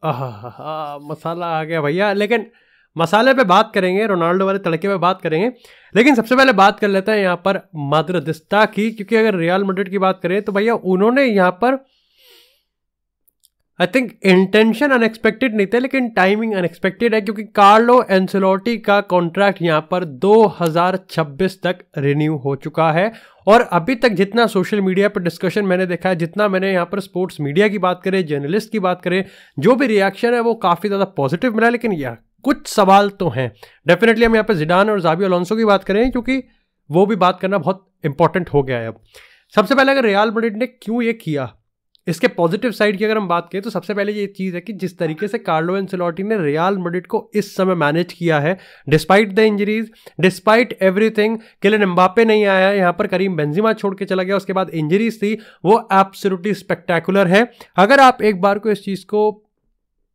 मसाला आ गया भैया। लेकिन मसाले पे बात करेंगे, रोनाल्डो वाले तड़के पे बात करेंगे, लेकिन सबसे पहले बात कर लेते हैं यहाँ पर माद्रिदिस्ता की। क्योंकि अगर रियल मैड्रिड की बात करें तो भैया उन्होंने यहाँ पर आई थिंक इंटेंशन अनएक्सपेक्टेड नहीं थे, लेकिन टाइमिंग अनएक्सपेक्टेड है। क्योंकि कार्लो एंसेलोटी का कॉन्ट्रैक्ट यहाँ पर 2026 तक रिन्यू हो चुका है। और अभी तक जितना सोशल मीडिया पर डिस्कशन मैंने देखा है, जितना मैंने यहाँ पर स्पोर्ट्स मीडिया की बात करें, जर्नलिस्ट की बात करें, जो भी रिएक्शन है वो काफ़ी ज़्यादा पॉजिटिव मिला। लेकिन यार कुछ सवाल तो हैं डेफिनेटली। हम यहाँ पर जिडान और ज़ाबी अलोंसो की बात करें, क्योंकि वो भी बात करना बहुत इंपॉर्टेंट हो गया है अब। सबसे पहले अगर रियल मैड्रिड ने क्यों ये किया, इसके पॉजिटिव साइड की अगर हम बात करें तो सबसे पहले ये चीज़ है कि जिस तरीके से कार्लो एंसेलोटी ने रियल मैड्रिड को इस समय मैनेज किया है, despite the injuries, despite everything. Kylian Mbappe नहीं आया यहाँ पर, करीम बेंजिमा छोड़ के चला गया, उसके बाद इंजरीज थी, वो एब्सोल्युटली स्पेक्टेकुलर है। अगर आप एक बार को इस चीज़ को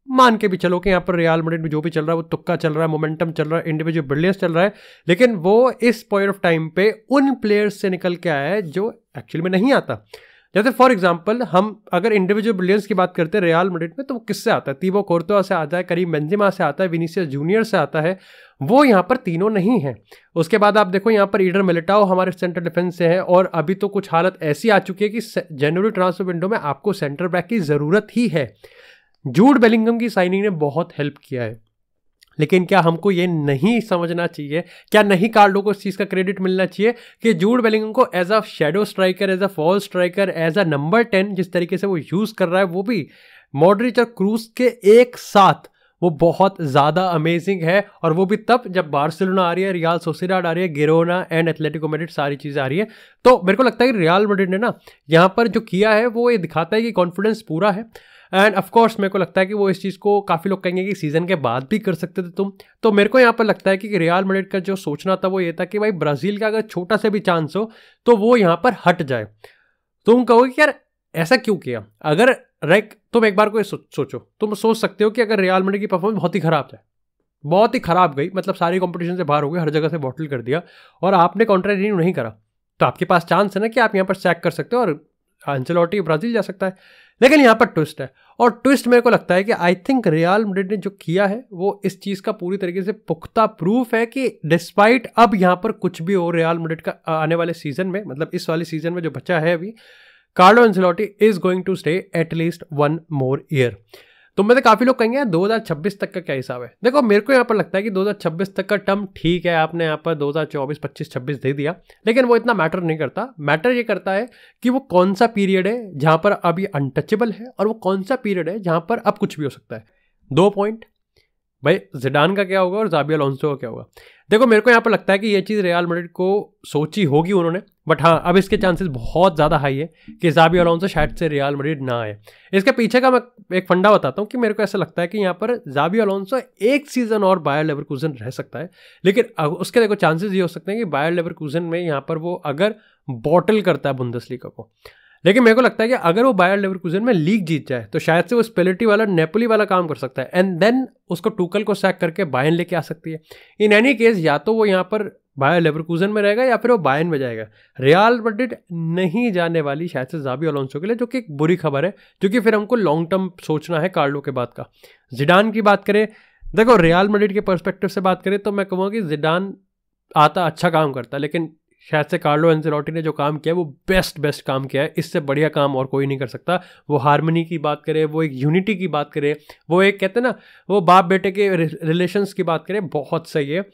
मान के भी चलो कि यहाँ पर रियल मैड्रिड में जो भी चल रहा है वो तुक्का चल रहा है, मोमेंटम चल रहा है, इंडिविजुअल ब्रिलियंस चल रहा है, लेकिन वो इस पॉइंट ऑफ टाइम पे उन प्लेयर्स से निकल के आया है जो एक्चुअली में नहीं आता। जैसे फॉर एग्जांपल हम अगर इंडिविजुअल ब्रिलियंस की बात करते हैं रियल मैड्रिड में, तो वो किससे आता है? तीबो कोर्तोआ से आता है, करीम बेंजिमा से आता है, विनीसियस जूनियर से आता है। वो यहाँ पर तीनों नहीं है। उसके बाद आप देखो यहाँ पर ईडर मिलिटाओ हमारे सेंटर डिफेंस से है, और अभी तो कुछ हालत ऐसी आ चुकी है कि जनवरी ट्रांसफर विंडो में आपको सेंटर बैक की ज़रूरत ही है। जूड बेलिंगम की साइनिंग ने बहुत हेल्प किया है, लेकिन क्या हमको ये नहीं समझना चाहिए, क्या नहीं कार्लो को इस चीज़ का क्रेडिट मिलना चाहिए कि जूड बेलिंगम को as a shadow striker, as a fall striker, as a number 10 जिस तरीके से वो यूज़ कर रहा है, वो भी मॉड्रिच और क्रूज के एक साथ, वो बहुत ज़्यादा अमेजिंग है। और वो भी तब जब बार्सिलोना आ रही है, रियल सोसिएडाड आ रही है, गिरोना एंड एथलेटिको मैड्रिड सारी चीज़ें आ रही है। तो मेरे को लगता है कि रियल मैड्रिड ने ना यहाँ पर जो किया है वो ये दिखाता है कि कॉन्फिडेंस पूरा है। एंड ऑफ कोर्स मेरे को लगता है कि वो इस चीज़ को काफ़ी लोग कहेंगे कि सीज़न के बाद भी कर सकते थे तुम। तो मेरे को यहाँ पर लगता है कि रियल मैड्रिड का जो सोचना था वो ये था कि भाई ब्राज़ील का अगर छोटा सा भी चांस हो तो वो यहाँ पर हट जाए। तुम कहोगे कि यार ऐसा क्यों किया? अगर तुम एक बार को सोचो, तुम सोच सकते हो कि अगर रियल मैड्रिड की परफॉर्मेंस बहुत ही ख़राब है, बहुत ही ख़राब गई, मतलब सारी कॉम्पिटिशन से बाहर हो गए, हर जगह से बॉटल कर दिया, और आपने कॉन्ट्रैक्ट रिन्यू नहीं करा, तो आपके पास चांस है ना कि आप यहाँ पर सैक कर सकते हो और एंसेलोटी ब्राज़ील जा सकता है। लेकिन यहाँ पर ट्विस्ट है, और ट्विस्ट मेरे को लगता है कि आई थिंक रियल मैड्रिड ने जो किया है वो इस चीज़ का पूरी तरीके से पुख्ता प्रूफ है कि डिस्पाइट अब यहाँ पर कुछ भी हो रियल मैड्रिड का आने वाले सीजन में, मतलब इस वाले सीजन में जो बचा है अभी, Carlo Ancelotti is going to stay at least 1 more year। तो मैं तो काफ़ी लोग कहेंगे 2026 तक का क्या हिसाब है। देखो मेरे को यहाँ पर लगता है कि 2026 तक का टर्म ठीक है, आपने यहाँ पर 2024, 25, 26 दे दिया, लेकिन वो इतना मैटर नहीं करता। मैटर ये करता है कि वो कौन सा पीरियड है जहाँ पर अब ये अनटचेबल है, और वो कौन सा पीरियड है जहाँ पर अब कुछ भी हो सकता है। 2 पॉइंट भाई, जिडान का क्या होगा और ज़ाबी अलोंसो का क्या होगा। देखो मेरे को यहाँ पर लगता है कि ये चीज़ रियल मैड्रिड को सोची होगी उन्होंने, बट हाँ अब इसके चांसेस बहुत ज़्यादा हाई है कि ज़ाबी अलोंसो शायद से रियल मैड्रिड ना आए। इसके पीछे का मैं एक फंडा बताता हूँ कि मेरे को ऐसा लगता है कि यहाँ पर ज़ाबी अलोंसो एक सीज़न और बायर लेवरकुसन रह सकता है, लेकिन उसके देखो चांसेस ये हो सकते हैं कि बायर लेवरकुसन में यहाँ पर वो अगर बॉटल करता है बुंदेसलीगा को, लेकिन मेरे को लगता है कि अगर वो बायर लेवरकुसन में लीग जीत जाए तो शायद से वो स्पेलिटी वाला नेपोली वाला काम कर सकता है, एंड देन उसको टूकल को सैक करके बायर्न लेके आ सकती है। इन एनी केस या तो वो यहाँ पर बायर लेवरकुसन में रहेगा या फिर वो बायर्न में जाएगा। रियल मैड्रिड नहीं जाने वाली शायद से ज़ाबी अलोंसो के लिए, जो कि एक बुरी खबर है, क्योंकि फिर हमको लॉन्ग टर्म सोचना है कार्लो के बाद का। जिडान की बात करें, देखो रियल मैड्रिड के पर्सपेक्टिव से बात करें तो मैं कहूँगा कि जिडान आता अच्छा काम करता, लेकिन शायद से कार्लो एंसेलोटी ने जो काम किया है वो बेस्ट काम किया है, इससे बढ़िया काम और कोई नहीं कर सकता। वो हार्मनी की बात करे, वो एक यूनिटी की बात करे, वो एक कहते हैं ना वो बाप बेटे के रिलेशंस की बात करें, बहुत सही है।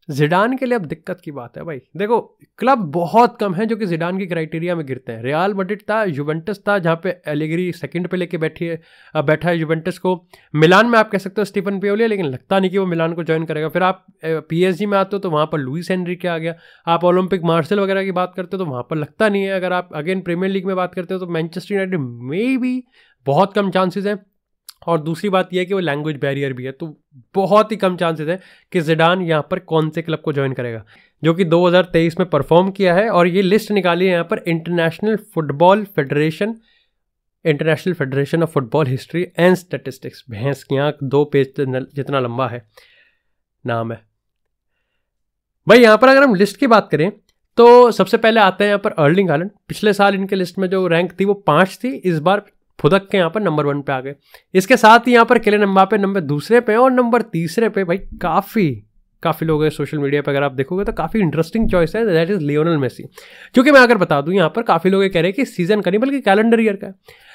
जिडान के लिए अब दिक्कत की बात है भाई, देखो क्लब बहुत कम है जो कि जिडान की क्राइटेरिया में गिरते हैं। रियल मैड्रिड था, युवेंटस था जहाँ पे एलेग्री सेकंड पे लेके बैठा है युवेंटस को। मिलान में आप कह सकते हो स्टीफन पियोली, लेकिन लगता नहीं कि वो मिलान को ज्वाइन करेगा। फिर आप PSG में आते हो तो वहाँ पर लुइस एनरिके आ गया। आप ओलंपिक मार्सेल वगैरह की बात करते हो तो वहाँ पर लगता नहीं है। अगर आप अगेन प्रीमियर लीग में बात करते हो तो मैनचेस्टर यूनाइटेड में भी बहुत कम चांसेस हैं। और दूसरी बात यह है कि वो लैंग्वेज बैरियर भी है, तो बहुत ही कम चांसेस है कि जिडान यहाँ पर कौन से क्लब को ज्वाइन करेगा, जो कि 2023 में परफॉर्म किया है। और ये लिस्ट निकाली है यहाँ पर international federation of football history and statistics. भैंस की आँख 2 पेज जितना लंबा है नाम है भाई। यहाँ पर अगर हम लिस्ट की बात करें तो सबसे पहले आते हैं यहाँ पर अर्लिंग हालैंड। पिछले साल इनके लिस्ट में जो रैंक थी वो 5 थी, इस बार फुदक के यहाँ पर नंबर 1 पे आ गए। इसके साथ ही यहाँ पर किलियन एम्बापे नंबर 2 पे और नंबर 3 पे भाई काफ़ी लोग हैं सोशल मीडिया पर, अगर आप देखोगे तो काफ़ी इंटरेस्टिंग चॉइस है, दैट इज़ लियोनेल मेसी। क्योंकि मैं अगर बता दूं यहाँ पर काफ़ी लोग ये कह रहे हैं कि सीजन का नहीं बल्कि कैलेंडर ईयर का है।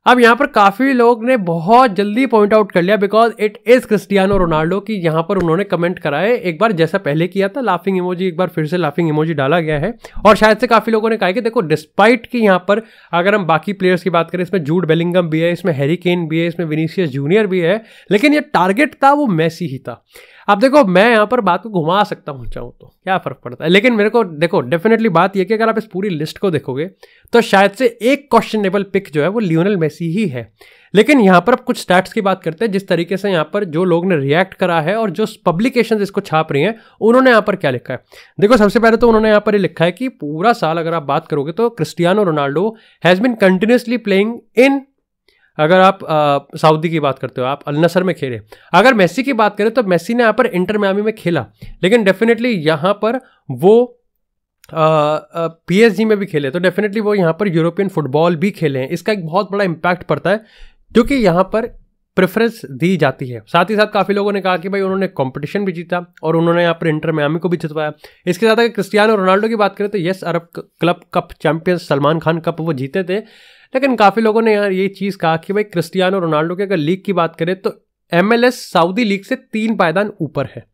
अब यहाँ पर काफ़ी लोग ने बहुत जल्दी पॉइंट आउट कर लिया because it is Cristiano Ronaldo की यहाँ पर उन्होंने कमेंट करा है, एक बार जैसा पहले किया था लाफिंग इमोजी, एक बार फिर से लाफिंग इमोजी डाला गया है। और शायद से काफ़ी लोगों ने कहा कि देखो डिस्पाइट कि यहाँ पर अगर हम बाकी प्लेयर्स की बात करें, इसमें जूड बेलिंगम भी है, इसमें हैरी केन भी है, इसमें विनीसियस जूनियर भी है, लेकिन ये टारगेट था वो मेसी ही था। अब देखो मैं यहाँ पर बात को घुमा सकता हूँ चाहूँ तो, क्या फ़र्क पड़ता है, लेकिन मेरे को देखो डेफिनेटली बात यह कि अगर आप इस पूरी लिस्ट को देखोगे तो शायद से एक क्वेश्चनेबल पिक जो है वो लियोनेल मेसी ही है। लेकिन यहाँ पर अब कुछ स्टैट्स की बात करते हैं, जिस तरीके से यहाँ पर जो लोग ने रिएक्ट करा है और जो पब्लिकेशंस इसको छाप रही हैं उन्होंने यहाँ पर क्या लिखा है। देखो सबसे पहले तो उन्होंने यहाँ पर ये लिखा है कि पूरा साल अगर आप बात करोगे तो Cristiano Ronaldo has been continuously playing in, अगर आप सऊदी की बात करते हो आप अल नसर में खेले। अगर मेसी की बात करें तो मेसी ने यहाँ पर इंटर मियामी में खेला, लेकिन डेफिनेटली यहाँ पर वो PSG में भी खेले, तो डेफिनेटली वो यहाँ पर यूरोपियन फुटबॉल भी खेले हैं। इसका एक बहुत बड़ा इम्पैक्ट पड़ता है क्योंकि यहाँ पर प्रेफरेंस दी जाती है। साथ ही साथ काफ़ी लोगों ने कहा कि भाई उन्होंने कंपटीशन भी जीता और उन्होंने यहाँ पर इंटर मियामी को भी जितवाया। इसके साथ अगर क्रिस्टियानो रोनाल्डो की बात करें तो yes, Arab club cup champions Salman Khan cup वो जीते थे, लेकिन काफ़ी लोगों ने यार ये चीज़ कहा कि भाई क्रिस्टियानो रोनाल्डो की अगर लीग की बात करें तो MLS सऊदी लीग से 3 पायदान ऊपर है।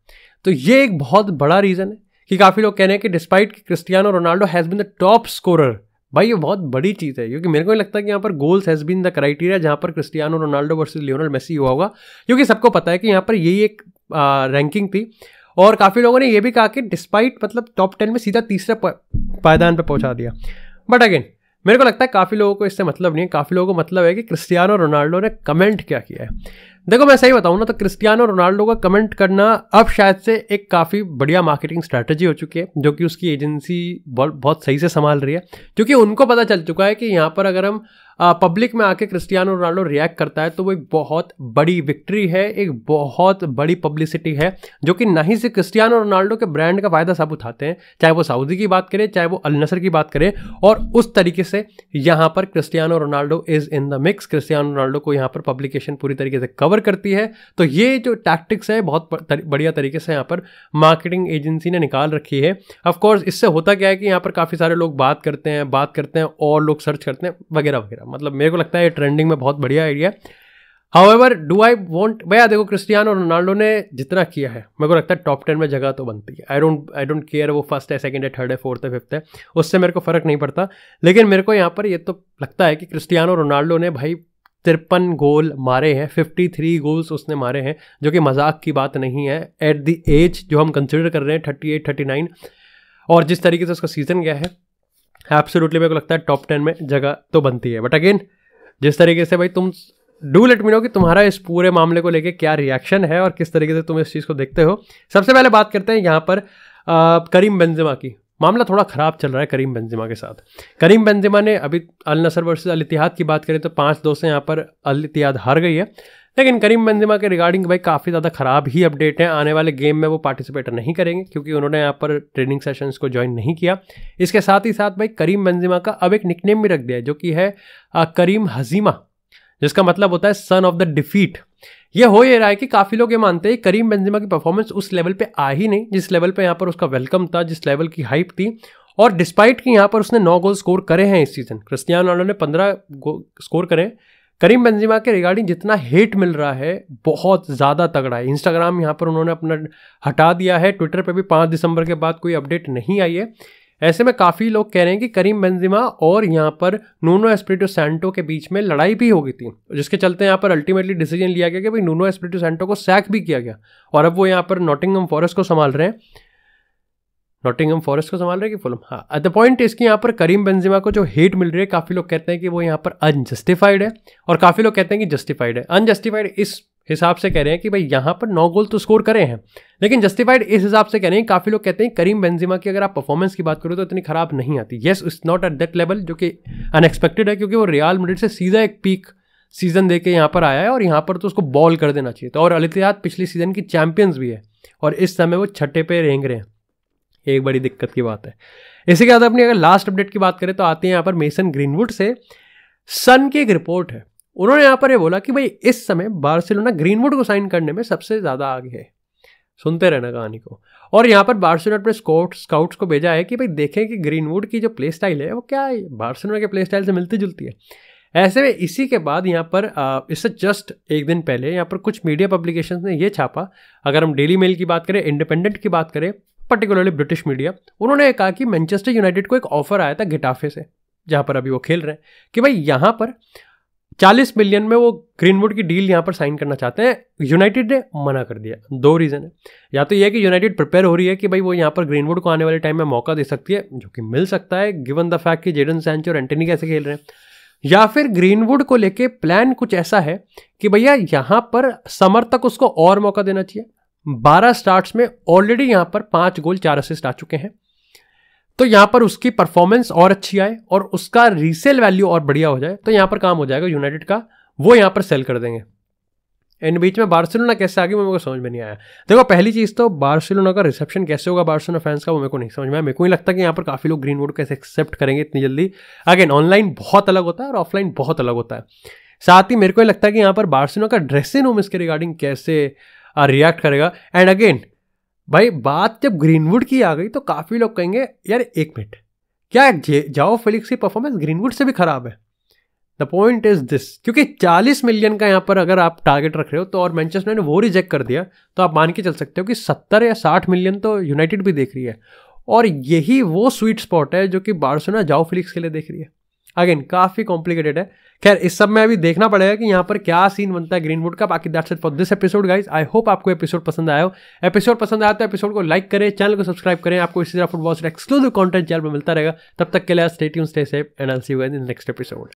तो ये एक बहुत बड़ा रीज़न है कि काफ़ी लोग कह रहे हैं कि despite Cristiano Ronaldo has been the top scorer, भाई ये बहुत बड़ी चीज़ है। क्योंकि मेरे को लगता है कि यहाँ पर goals has been the criteria जहाँ पर Cristiano Ronaldo versus Lionel Messi हुआ होगा, क्योंकि सबको पता है कि यहाँ पर यही एक रैंकिंग थी। और काफ़ी लोगों ने यह भी कहा कि डिस्पाइट मतलब टॉप 10 में सीधा तीसरे पायदान पर पहुँचा दिया। बट अगेन मेरे को लगता है काफ़ी लोगों को इससे मतलब नहीं है, काफ़ी लोगों को मतलब है कि क्रिस्टियानो रोनाल्डो ने कमेंट क्या किया है। देखो मैं सही बताऊँ ना तो क्रिस्टियानो रोनाल्डो का कमेंट करना अब शायद से एक काफ़ी बढ़िया मार्केटिंग स्ट्रैटेजी हो चुकी है, जो कि उसकी एजेंसी बहुत सही से संभाल रही है। क्योंकि उनको पता चल चुका है कि यहाँ पर अगर हम पब्लिक में आके क्रिस्टियानो रोनाल्डो रिएक्ट करता है तो वो एक बहुत बड़ी विक्ट्री है, एक बहुत बड़ी पब्लिसिटी है, जो कि ना ही से क्रिस्टियानो रोनाल्डो के ब्रांड का फ़ायदा सब उठाते हैं, चाहे वो सऊदी की बात करें चाहे वो अल नसर की बात करें। और उस तरीके से यहाँ पर Cristiano Ronaldo is in the mix, Cristiano Ronaldo को यहाँ पर पब्लिकेशन पूरी तरीके से कवर करती है। तो ये जो टैक्टिक्स है बहुत बढ़िया तरीके से यहाँ पर मार्केटिंग एजेंसी ने निकाल रखी है। ऑफकोर्स इससे होता क्या है कि यहाँ पर काफ़ी सारे लोग बात करते हैं और लोग सर्च करते हैं वगैरह वगैरह। मतलब मेरे को लगता है ये ट्रेंडिंग में बहुत बढ़िया आइडिया है। हाउएवर डू आई वांट, भैया देखो क्रिस्टियानो रोनाल्डो ने जितना किया है मेरे को लगता है टॉप 10 में जगह तो बनती है। आई डोंट केयर वो फर्स्ट है, सेकंड है, थर्ड है, फोर्थ है, फिफ्थ है, उससे मेरे को फ़र्क नहीं पड़ता। लेकिन मेरे को यहाँ पर ये तो लगता है कि क्रिस्टियानो रोनाल्डो ने भाई 53 गोल मारे हैं, 53 गोल्स उसने मारे हैं, जो कि मजाक की बात नहीं है एट द एज जो हम कंसिडर कर रहे हैं 38-39। और जिस तरीके से उसका सीजन गया है एब्सोल्युटली मेरे को लगता है टॉप 10 में जगह तो बनती है। बट अगेन जिस तरीके से भाई तुम डू लेट मी नो कि तुम्हारा इस पूरे मामले को लेके क्या रिएक्शन है और किस तरीके से तुम इस चीज़ को देखते हो। सबसे पहले बात करते हैं यहाँ पर करीम बेंजेमा की। मामला थोड़ा ख़राब चल रहा है करीम बेंजेमा के साथ। करीम बेंजेमा ने अभी अल नसर वर्सेस अल इत्तिहाद की बात करें तो 5-2 से यहाँ पर अल इत्तिहाद हार गई है। लेकिन करीम बेंजेमा के रिगार्डिंग भाई काफ़ी ज़्यादा ख़राब ही अपडेट है। आने वाले गेम में वो पार्टिसिपेट नहीं करेंगे क्योंकि उन्होंने यहाँ पर ट्रेनिंग सेशंस को ज्वाइन नहीं किया। इसके साथ ही साथ भाई करीम बेंजेमा का अब एक निकनेम भी रख दिया है जो कि है करीम हजीमा, जिसका मतलब होता है सन ऑफ द डिफीट। ये हो ये रहा है कि काफ़ी लोग ये मानते हैं करीम बेंजेमा की परफॉर्मेंस उस लेवल पे आ ही नहीं जिस लेवल पे यहाँ पर उसका वेलकम था, जिस लेवल की हाइप थी। और डिस्पाइट कि यहाँ पर उसने 9 गोल स्कोर करे हैं इस सीज़न, क्रिस्टियानो रोनाल्डो ने 15 स्कोर करे। करीम बेंजेमा के रिगार्डिंग जितना हेट मिल रहा है बहुत ज़्यादा तगड़ा है। इंस्टाग्राम यहाँ पर उन्होंने अपना हटा दिया है, ट्विटर पे भी 5 दिसंबर के बाद कोई अपडेट नहीं आई है। ऐसे में काफ़ी लोग कह रहे हैं कि करीम बेंजेमा और यहाँ पर नूनो एस्पिरिटो सैंटो के बीच में लड़ाई भी हो गई थी, जिसके चलते यहाँ पर अल्टीमेटली डिसीजन लिया गया कि भाई नूनो एस्पिरिटो सैंटो को सैक भी किया गया और अब वो यहाँ पर नॉटिंघम फॉरेस्ट को संभाल रहे हैं। नॉटिंघम फॉरेस्ट को संभाल रहे हैं कि फुलहम, हाँ। एट द पॉइंट इसकी यहाँ पर करीम बेंजेमा को जो हेट मिल रही है काफ़ी लोग कहते हैं कि वो यहाँ पर अनजस्टिफाइड है और काफ़ी लोग कहते हैं कि जस्टिफाइड है। अनजस्टिफाइड इस हिसाब से कह रहे हैं कि भाई यहाँ पर 9 गोल तो स्कोर करे हैं, लेकिन जस्टिफाइड इस हिसाब से कह रहे हैं काफ़ी लोग कहते हैं करीम बेंजेमा की अगर आप परफॉर्मेंस की बात करो तो इतनी खराब नहीं आती। Yes, it's not at that level, जो कि अनएक्सपेक्टेड है क्योंकि वो रियल मैड्रिड से सीधा एक पीक सीजन दे के यहाँ पर आया है और यहाँ पर तो उसको बॉल कर देना चाहिए था। और अल इत्तिहाद पिछली सीजन की चैंपियंस भी है और इस समय वो छठे पे रेंग रहे हैं, एक बड़ी दिक्कत की बात है। इसी के बाद अपनी अगर लास्ट अपडेट की बात करें तो आते हैं यहाँ पर मेसन ग्रीनवुड से। सन की एक रिपोर्ट है उन्होंने यहाँ पर ये बोला कि भाई इस समय बार्सिलोना ग्रीनवुड को साइन करने में सबसे ज़्यादा आगे है। सुनते रहना कहानी को। और यहाँ पर बार्सिलोना अपने स्काउट्स को भेजा है कि भाई देखें कि ग्रीनवुड की जो प्ले स्टाइल है वो क्या है, बार्सिलोना के प्ले स्टाइल से मिलती जुलती है। ऐसे में इसी के बाद यहाँ पर इससे जस्ट एक दिन पहले यहाँ पर कुछ मीडिया पब्लिकेशंस ने ये छापा, अगर हम डेली मेल की बात करें, इंडिपेंडेंट की बात करें, पर्टिकुलरली ब्रिटिश मीडिया, उन्होंने कहा कि मैनचेस्टर यूनाइटेड को एक ऑफर आया था गेटाफे से, जहाँ पर अभी वो खेल रहे हैं, कि भाई यहाँ पर 40 मिलियन में वो ग्रीनवुड की डील यहाँ पर साइन करना चाहते हैं। यूनाइटेड ने मना कर दिया। 2 रीज़न है, या तो ये कि यूनाइटेड प्रिपेयर हो रही है कि भाई वो यहाँ पर ग्रीनवुड को आने वाले टाइम में मौका दे सकती है, जो कि मिल सकता है गिवन द फैक्ट कि जेडन सैंचो और एंटनी कैसे खेल रहे हैं, या फिर ग्रीनवुड को लेके प्लान कुछ ऐसा है कि भैया यहाँ पर समर तक उसको और मौका देना चाहिए। 12 स्टार्ट्स में ऑलरेडी यहाँ पर 5 गोल 4 असिस्ट आ चुके हैं, तो यहाँ पर उसकी परफॉर्मेंस और अच्छी आए और उसका रीसेल वैल्यू और बढ़िया हो जाए, तो यहाँ पर काम हो जाएगा यूनाइटेड का, वो यहाँ पर सेल कर देंगे। इन बीच में बार्सिलोना कैसे आ गई मेरे को समझ में नहीं आया। देखो पहली चीज़ तो बार्सिलोना का रिसेप्शन कैसे होगा बार्सिलोना फैंस का, वो मेरे को नहीं समझ में आया। मेरे को नहीं लगता कि यहाँ पर काफ़ी लोग ग्रीनवुड कैसे एक्सेप्ट करेंगे इतनी जल्दी। अगेन ऑनलाइन बहुत अलग होता है और ऑफलाइन बहुत अलग होता है। साथ ही मेरे को लगता है कि यहाँ पर बार्सिलोना का ड्रेसिंग रूम इसके रिगार्डिंग कैसे रिएक्ट करेगा। एंड अगेन भाई बात जब ग्रीनवुड की आ गई तो काफ़ी लोग कहेंगे यार एक मिनट, क्या जाओ फेलिक्स की परफॉर्मेंस ग्रीनवुड से भी खराब है? द पॉइंट इज दिस, क्योंकि 40 मिलियन का यहाँ पर अगर आप टारगेट रख रहे हो तो और मैनचेस्टर ने वो रिजेक्ट कर दिया, तो आप मान के चल सकते हो कि 70 या 60 मिलियन तो यूनाइटेड भी देख रही है। और यही वो स्वीट स्पॉट है जो कि बार्सिलोना जाओ फेलिक्स के लिए देख रही है। अगेन काफ़ी कॉम्प्लिकेटेड है। खैर इस सब में अभी देखना पड़ेगा कि यहाँ पर क्या सीन बनता है ग्रीनवुड का। बाकी that's it for this episode guys. I hope आपको एपिसोड पसंद आया हो। एपिसोड पसंद आया तो एपिसोड को लाइक करें, चैनल को सब्सक्राइब करें। आपको इसी तरह फुटबॉल से एक्सक्लूसिव कंटेंट चैनल पर मिलता रहेगा। तब तक के लिए stay tuned, stay safe and I will see you in the next episode.